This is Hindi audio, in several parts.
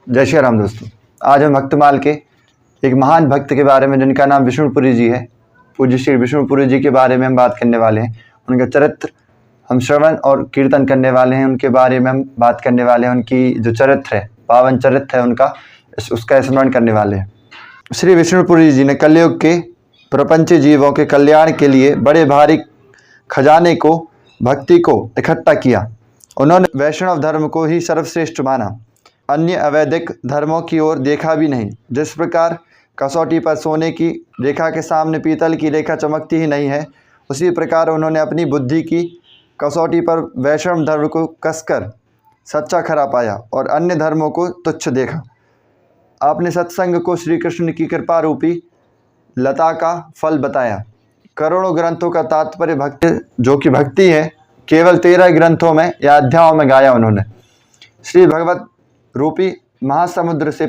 जय श्री राम दोस्तों। आज हम भक्तमाल के एक महान भक्त के बारे में, जिनका नाम विष्णुपुरी जी है, पूज्य श्री विष्णुपुरी जी के बारे में हम बात करने वाले हैं। उनका चरित्र हम श्रवण और कीर्तन करने वाले हैं। उनके बारे में हम बात करने वाले हैं। उनकी जो चरित्र है, पावन चरित्र है उनका, उसका स्मरण करने वाले हैं। श्री विष्णुपुरी जी ने कलयुग के प्रपंच जीवों के कल्याण के लिए बड़े भारी खजाने को, भक्ति को इकट्ठा किया। उन्होंने वैष्णव धर्म को ही सर्वश्रेष्ठ माना, अन्य अवैदिक धर्मों की ओर देखा भी नहीं। जिस प्रकार कसौटी पर सोने की रेखा के सामने पीतल की रेखा चमकती ही नहीं है, उसी प्रकार उन्होंने अपनी बुद्धि की कसौटी पर वैष्णव धर्म को कसकर सच्चा खरा पाया और अन्य धर्मों को तुच्छ देखा। आपने सत्संग को श्री कृष्ण की कृपा रूपी लता का फल बताया। करोड़ों ग्रंथों का तात्पर्य भक्ति, जो कि भक्ति है, केवल 13 ग्रंथों में या अध्यायों में गाया उन्होंने। श्री भगवत रूपी महासमुद्र से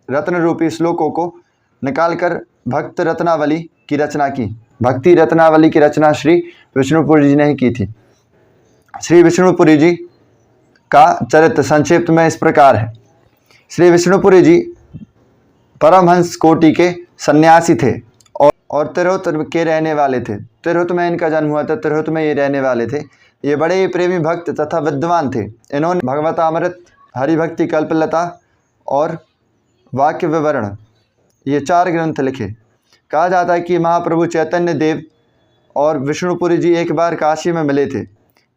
रत्न रूपी श्लोकों को निकालकर भक्त रत्नावली की रचना की। भक्ति रत्नावली की रचना श्री विष्णुपुरी जी ने ही की थी। श्री विष्णुपुरी जी का चरित्र संक्षिप्त में इस प्रकार है। श्री विष्णुपुरी जी परमहंस कोटि के सन्यासी थे और तिरहुत के रहने वाले थे। तिरहुत में इनका जन्म हुआ था, तिरहुत में ये रहने वाले थे। ये बड़े ही प्रेमी भक्त तथा विद्वान थे। इन्होंने भगवतामृत, हरिभक्ति कल्पलता और वाक्य विवरण, ये 4 ग्रंथ लिखे। कहा जाता है कि महाप्रभु चैतन्य देव और विष्णुपुरी जी एक बार काशी में मिले थे।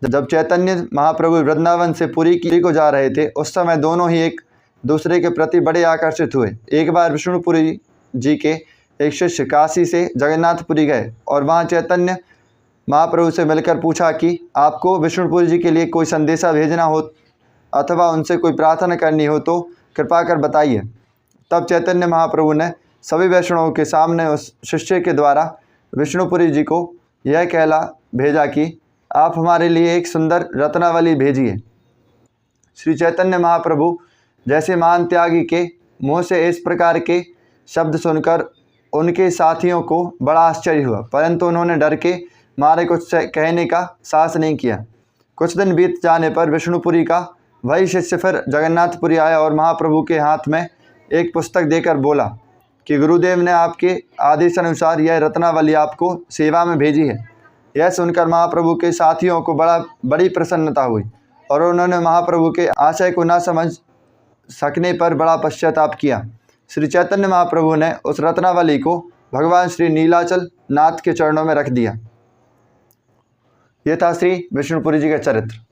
जब चैतन्य महाप्रभु वृंदावन से पुरी को जा रहे थे, उस समय दोनों ही एक दूसरे के प्रति बड़े आकर्षित हुए। एक बार विष्णुपुरी जी के एक शिष्य काशी से जगन्नाथपुरी गए और वहाँ चैतन्य महाप्रभु से मिलकर पूछा कि आपको विष्णुपुरी जी के लिए कोई संदेशा भेजना हो अथवा उनसे कोई प्रार्थना करनी हो तो कृपा कर बताइए। तब चैतन्य महाप्रभु ने सभी वैष्णवों के सामने उस शिष्य के द्वारा विष्णुपुरी जी को यह कहला भेजा कि आप हमारे लिए एक सुंदर रत्नावली भेजिए। श्री चैतन्य महाप्रभु जैसे महान त्यागी के मुँह से इस प्रकार के शब्द सुनकर उनके साथियों को बड़ा आश्चर्य हुआ, परंतु उन्होंने डर के मारे कुछ कहने का साहस नहीं किया। कुछ दिन बीत जाने पर विष्णुपुरी का वही शिष्य फिर जगन्नाथपुरी आया और महाप्रभु के हाथ में एक पुस्तक देकर बोला कि गुरुदेव ने आपके आदेश अनुसार यह रत्नावली आपको सेवा में भेजी है। यह सुनकर महाप्रभु के साथियों को बड़ी प्रसन्नता हुई और उन्होंने महाप्रभु के आशय को न समझ सकने पर बड़ा पश्चाताप किया। श्री चैतन्य महाप्रभु ने उस रत्नावली को भगवान श्री नीलाचल नाथ के चरणों में रख दिया। यह था श्री विष्णुपुरी जी का चरित्र।